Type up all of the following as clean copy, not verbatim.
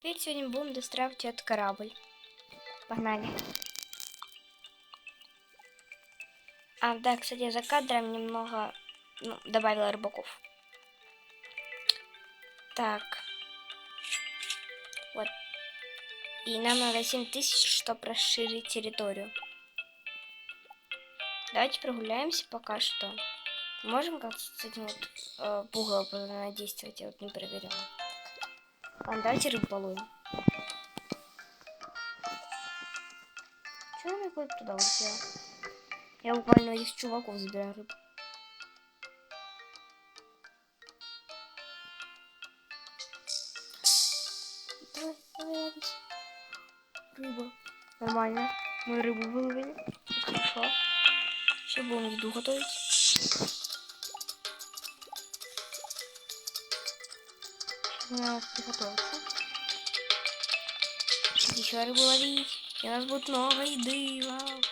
Теперь сегодня будем достраивать этот корабль. Погнали. Да, кстати, я за кадром немного добавила рыбаков. Так. Вот. И нам надо 7000, чтобы расширить территорию. Давайте прогуляемся пока что. Можем как-то с этим вот пугалом действовать? Я вот не проверяла. Ладно, давайте рыбу половим. Чего я куда туда улетела? Я буквально этих чуваков забираю рыбу. Давай, рыба. Нормально. Мы рыбу выловили. Хорошо. Сейчас будем еду готовить. Сейчас надо приготовиться. Еще рыбу ловить. И у нас будет много еды. Вау.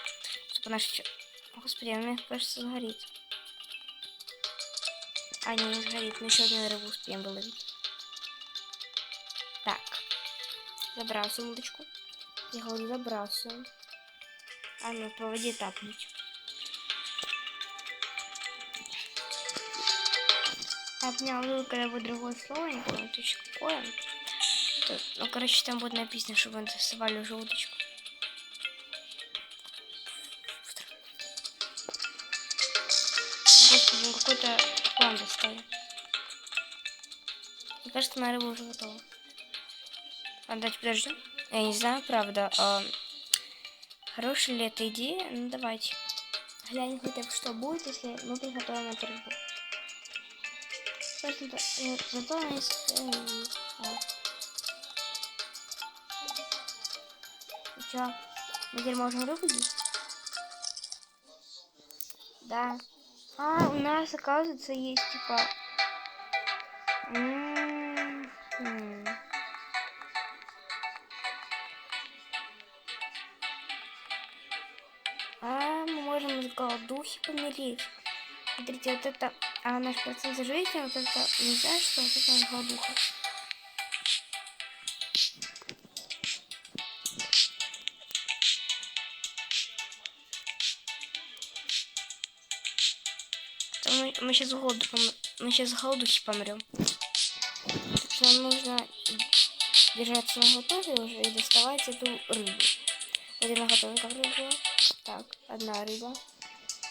Чтобы наш... Господи, она, мне кажется, сгорит. Не сгорит. Мы еще одну рыбу успеем выловить. Так. Забрасываем удочку. Я говорю, забрасываем. Ну, по воде тапнуть. Тапнял, когда будет другое слово, не помню точно какое. Ну, короче, там будет написано, чтобы мы доставали уже удочку. Господи, какой-то план достали. Мне кажется, моя рыба уже готова. Давайте подожди. Я не знаю, правда, хорошая ли эта идея. Ну, давайте. Глянем хотя бы, что будет, если мы приготовим эту рыбу. Зато она есть... Чё? Мы теперь можем рыбу есть? Да. У нас, оказывается, есть, типа... Мы можем с голодухи помереть. Смотрите, вот это... наш процент жизни, вот это... Не знаю, что вот это голодуха. Мы сейчас с голодухи помрем. Так что нам нужно держаться на готове уже и доставать эту рыбу. Вот я на готове как рыба. Так, одна рыба.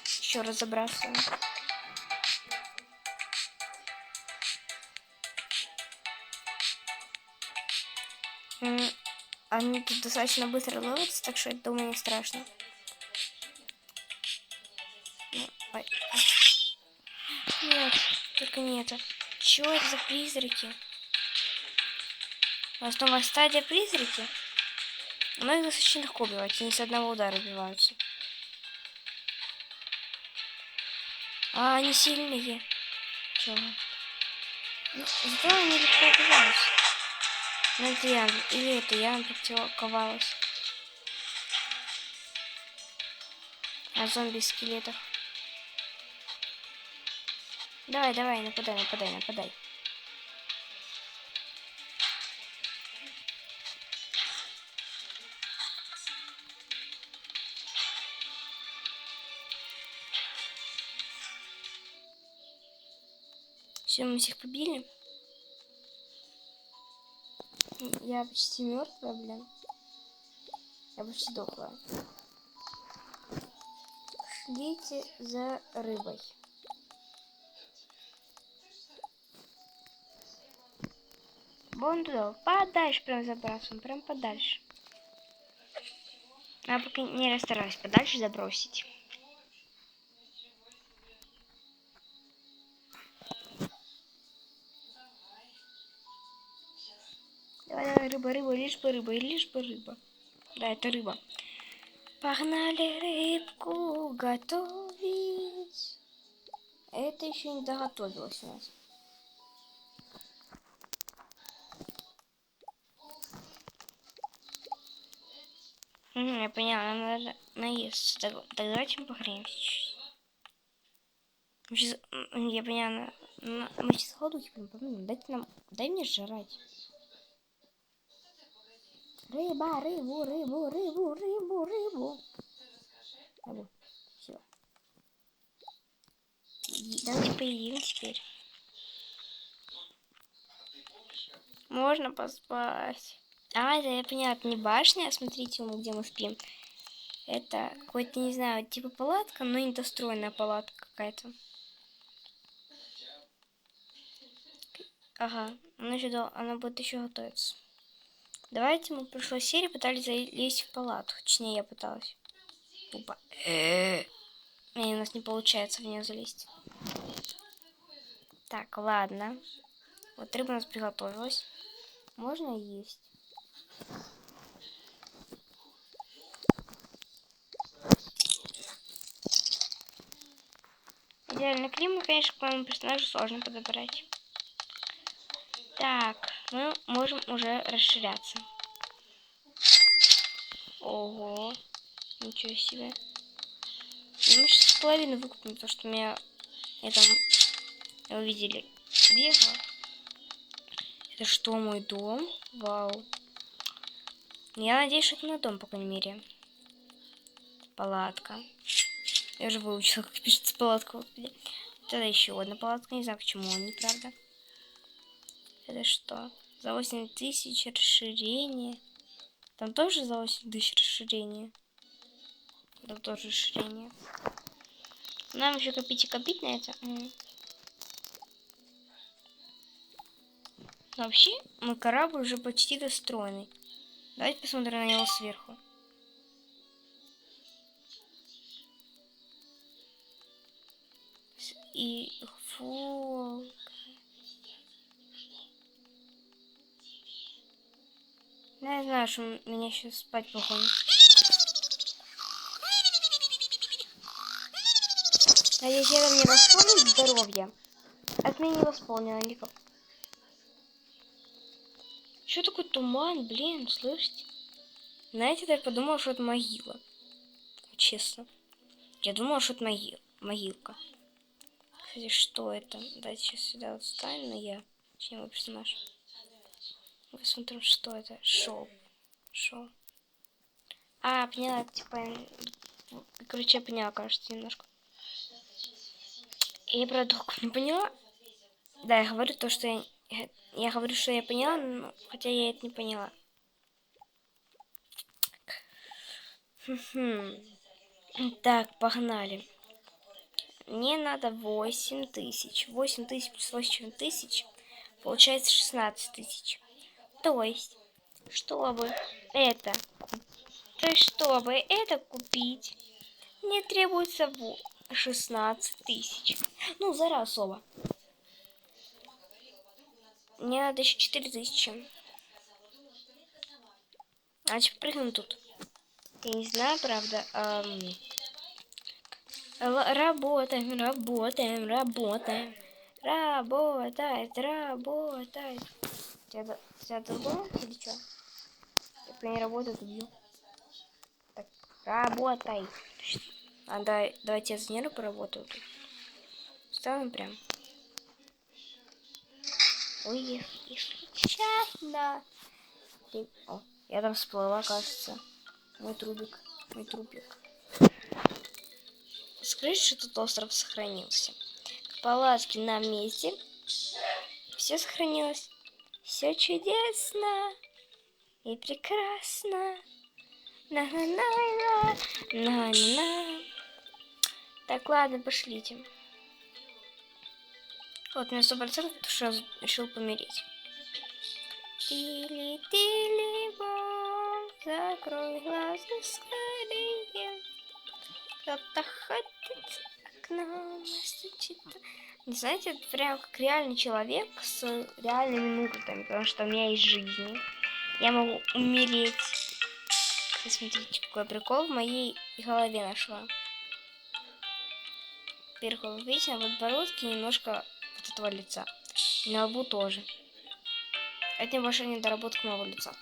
Еще раз забрасываем. Они тут достаточно быстро ловятся, так что это, думаю, не страшно. Ой. Нет, только не это. Чё это за призраки? У нас новая стадия призраки. Но их достаточно легко убивать, они с одного удара убиваются. Они сильные. Чё? Ну, зато они легко убиваются. Ну, это я. Или это я практиковалась. На зомби-скелетах. Давай, нападай. Все, мы всех побили. Я почти мертвая, блин. Я почти дохлая. Шлите за рыбой. Вон туда, подальше прям забрасываем, прям подальше. Я пока не расстараюсь подальше забросить. Давай, рыба, лишь бы рыба. Да, это рыба. Погнали рыбку готовить. Это еще не доготовилось у нас. Я поняла, нам надо наесться. Так давайте мы погреемся чуть-чуть. Я поняла, мы сейчас голодухи прям помним. Дай мне жрать. Рыба, рыбу, рыбу, рыбу, рыбу, рыбу. Рыбу. Все. Давайте поедим теперь. Можно поспать. А, это я поняла, это не башня, смотрите, где мы спим. Это какой-то, не знаю, типа палатка, но недостроенная палатка какая-то. Ага, она будет еще готовиться. Давайте мы в прошлой серии пытались залезть в палатку. Точнее, я пыталась. Опа. У нас не получается в нее залезть. Так, ладно. Вот рыба у нас приготовилась. Можно есть. Идеальный климат, конечно, к моему персонажу сложно подобрать. Так, мы можем уже расширяться. Ого, ничего себе. Мы сейчас половину выкупим, потому что меня вы видели, бегала. Это что, мой дом? Вау. Я надеюсь, что это мой дом, по крайней мере. Палатка. Я уже выучила, как пишется палатка. Тогда еще одна палатка. Не знаю, почему он, неправда. Это что? За 8000 расширение. Там тоже за 8000 расширение. Там тоже расширение. Нам еще копить и копить на это. Вообще, мой корабль уже почти достроенный. Давайте посмотрим на него сверху. И фу. Я знаю, что меня сейчас спать погонит. Надеюсь, я там не восполню здоровье. От меня не восполнено никак. Что такое туман, блин, слышите? Знаете, я подумала, что это могила. Честно. Я думала, что это могилка. Кстати, что это? Давайте сейчас сюда вот встанем, я. Точнее, мой персонаж. Посмотрим, что это. Шоу. А, поняла, типа... Короче, я поняла, кажется, немножко. Я про долг не поняла. Да, я говорю то, что я говорю, что я поняла, но, хотя я это не поняла. Так, погнали. Мне надо 8000. 8000 плюс 8000 получается 16000. То есть, чтобы это купить, мне требуется 16000. Ну, зараз особо. Мне надо еще 4000. Значит, прыгнем тут. Я не знаю, правда. Работаем. Работает. Тебя долго или что? Так не работает, убью. Так, работай. Давайте я за нервы поработаю. Ставим прям. Ой, и случайно. О, я там всплыла, кажется. Мой трубик. Скажите, что тут остров сохранился. Палатки на месте. Все сохранилось. Все чудесно и прекрасно. На-на-на-на. Так, ладно, пошлите. Вот, мне 100%, что я решил помереть. Тили-тили-бом, закрой глаза скорее. Кто-то ходит к нам, стучит. Не знаете, это прям как реальный человек с реальными нуждами, потому что у меня есть жизни. Я могу умереть. Смотрите, какой прикол в моей голове нашла. Вверху, вы видите, на подбородке немножко вот этого лица. И на лбу тоже. Это небольшая недоработка моего лица.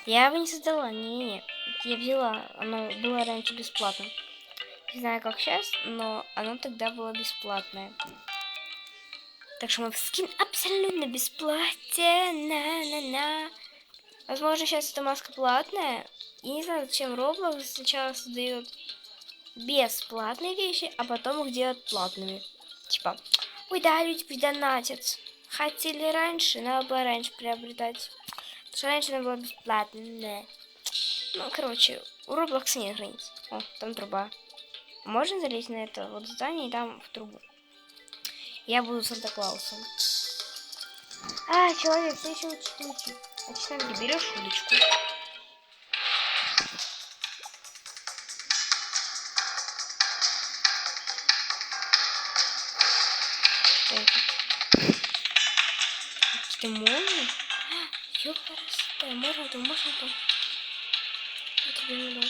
Я его не создала, не. Я взяла, оно было раньше бесплатно. Не знаю, как сейчас, но оно тогда было бесплатное. Так что мой скин абсолютно бесплатен. На-на-на. Возможно, сейчас эта маска платная. И не знаю, зачем Roblox сначала создает бесплатные вещи, а потом их делают платными. Типа, ой, да, люди пусть донатят. Хотели раньше, надо было раньше приобретать. Потому что раньше она была бесплатная. Ну, короче, у Roblox нет границ. О, там труба. Можно залезть на это вот здание и там в трубу. Я буду Санта-Клаусом. А, человек, ты еще учи. Значит, там где берешь удочку. Какие-то молнии? Ёпарасота, можно то. Я тебе не дам.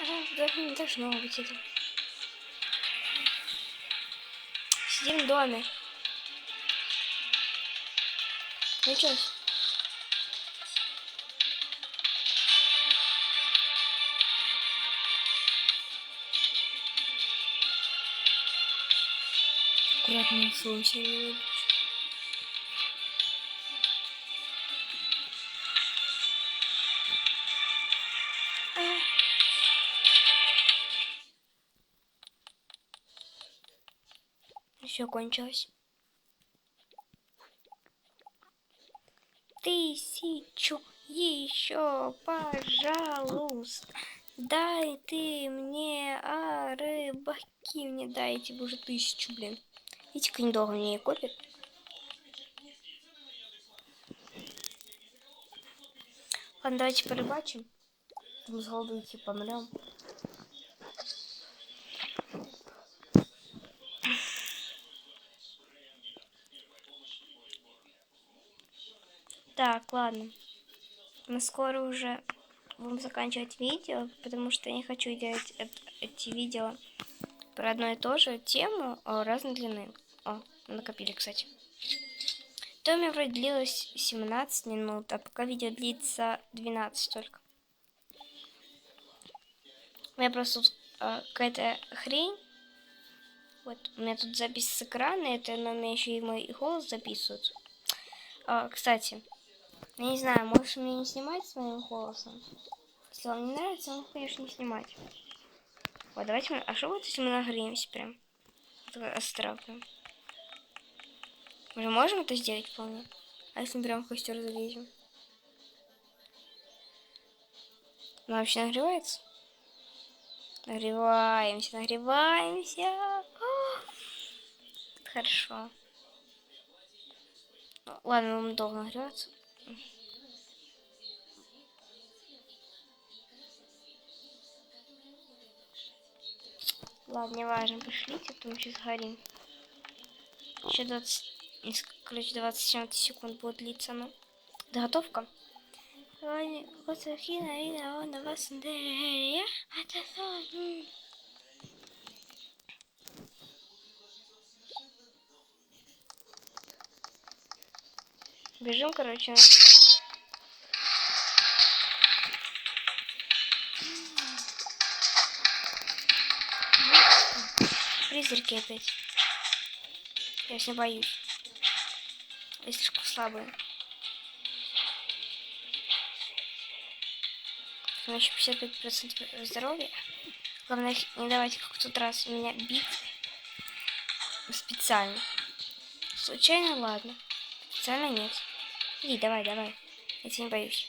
Ага, не должно быть это. Сидим в доме. Ну чё? Аккуратно, солнце не выйдет. Все кончилось. 1000 еще, пожалуйста. Дай ты мне, рыбаки мне дайте уже 1000, блин. Видите-ка, недолго мне копит. Ладно, давайте порыбачим. Мы с голоду идти помрем. Так, ладно. Мы скоро уже будем заканчивать видео, потому что я не хочу делать эти видео про одну и ту же тему разной длины. О, накопили, кстати. То у меня вроде длилось 17 минут, а пока видео длится 12 только. У меня просто какая-то хрень. Вот, у меня тут запись с экрана, это на меня еще и мой голос записывают. Кстати, я не знаю, можешь мне не снимать с моим голосом? Если вам не нравится, можно, конечно, не снимать. Вот, давайте мы... А что будет, если мы нагреемся прям? Это островно. Мы же можем это сделать вполне? А если мы прям в костер залезем? Она вообще нагревается? Нагреваемся. Хорошо. Ладно, мы долго нагреваться. Ладно, не важно, пошлите, потому что сейчас горим. Еще 27 секунд будет длиться, ну. Заготовка. Бежим, короче. Призраки опять. Я не боюсь. Я слишком слабая. У меня еще 55% здоровья. Главное не давать как в тот раз меня бить. Специально. Случайно, ладно. Специально нет. Иди, давай. Я тебя не боюсь.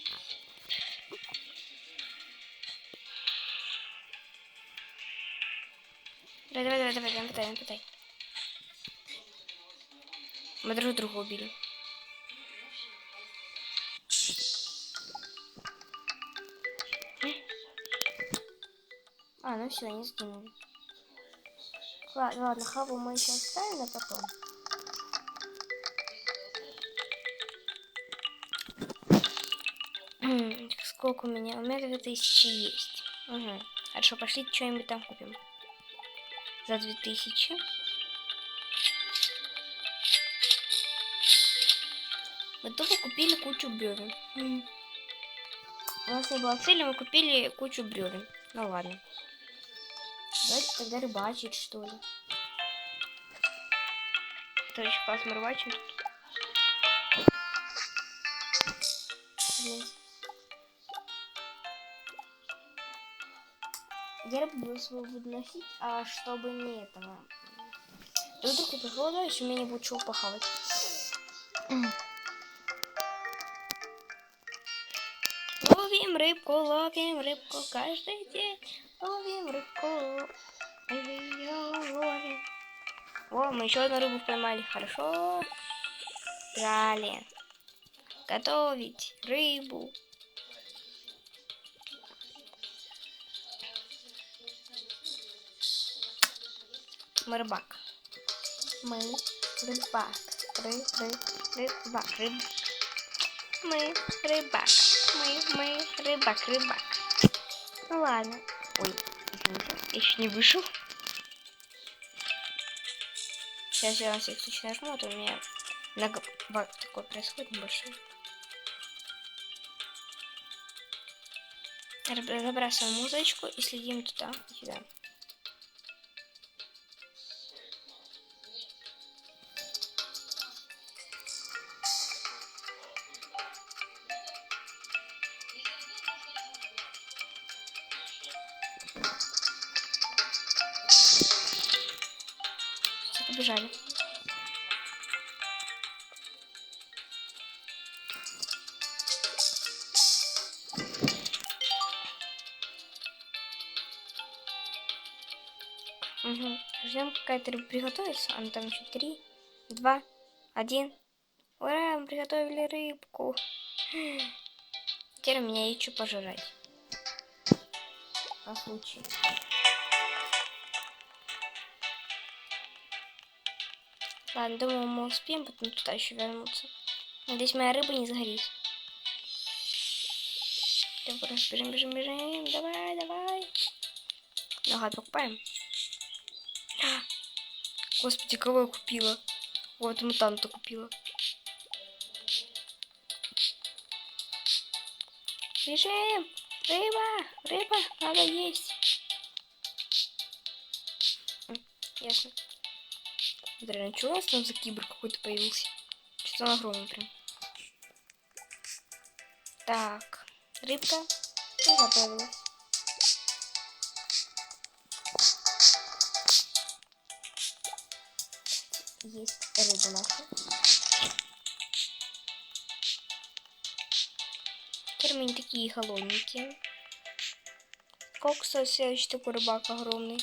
Давай, нападай. Мы друг друга убили. Ну все, они сгинули. Ладно, хаву мы еще оставим, а потом. Сколько у меня? У меня 2000 есть. Угу. Хорошо, пошли что-нибудь там купим. За 2000. Мы тупо купили кучу бревен. У нас не было цели, мы купили кучу бревен. Ну ладно. Давайте тогда рыбачить, что ли. Это очень классно рыбачим. Блин. Я рыбу буду свою выносить, а чтобы не этого. И вдруг я проголодаюсь, у меня не будет чего похавать. Ловим рыбку каждый день. Ловим рыбку, ее ловим. О, мы еще одну рыбу поймали, хорошо. Далее. Готовить рыбу. Мы рыбак. Мы рыбак. Рыбак. Мы рыбак. Мы рыбак. Ну ладно. Ой, извините, я еще не вышел. Сейчас я на всякий случай нажму, а то у меня баг такой происходит небольшой. Забрасываем музычку и следим туда и сюда. Все, побежали. Угу. Ждем, какая-то рыба приготовится. Она там еще 3, 2, 1. Ура, мы приготовили рыбку. Теперь у меня есть что пожрать. По случаю. Ладно, думаю, мы успеем потом туда еще вернуться. Надеюсь, моя рыба не сгорит. Бежим. Давай. Нога покупаем. Господи, кого я купила? Вот, мутанта купила. Бежим! Рыба, надо есть. Ясно. Реально, что у нас там за кибер какой-то появился? Что-то он огромный прям. Так, рыбка приготовилась. Есть рыба наша. Теперь мы не такие холодненькие. Сколько стоит следующий такой рыбак огромный?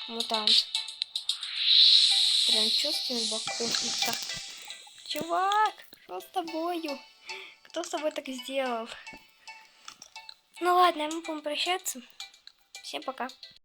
Мутант. Прям чувствую бокончика. Чувак, что с тобою? Кто с тобой так сделал? Ну ладно, мы будем прощаться. Всем пока.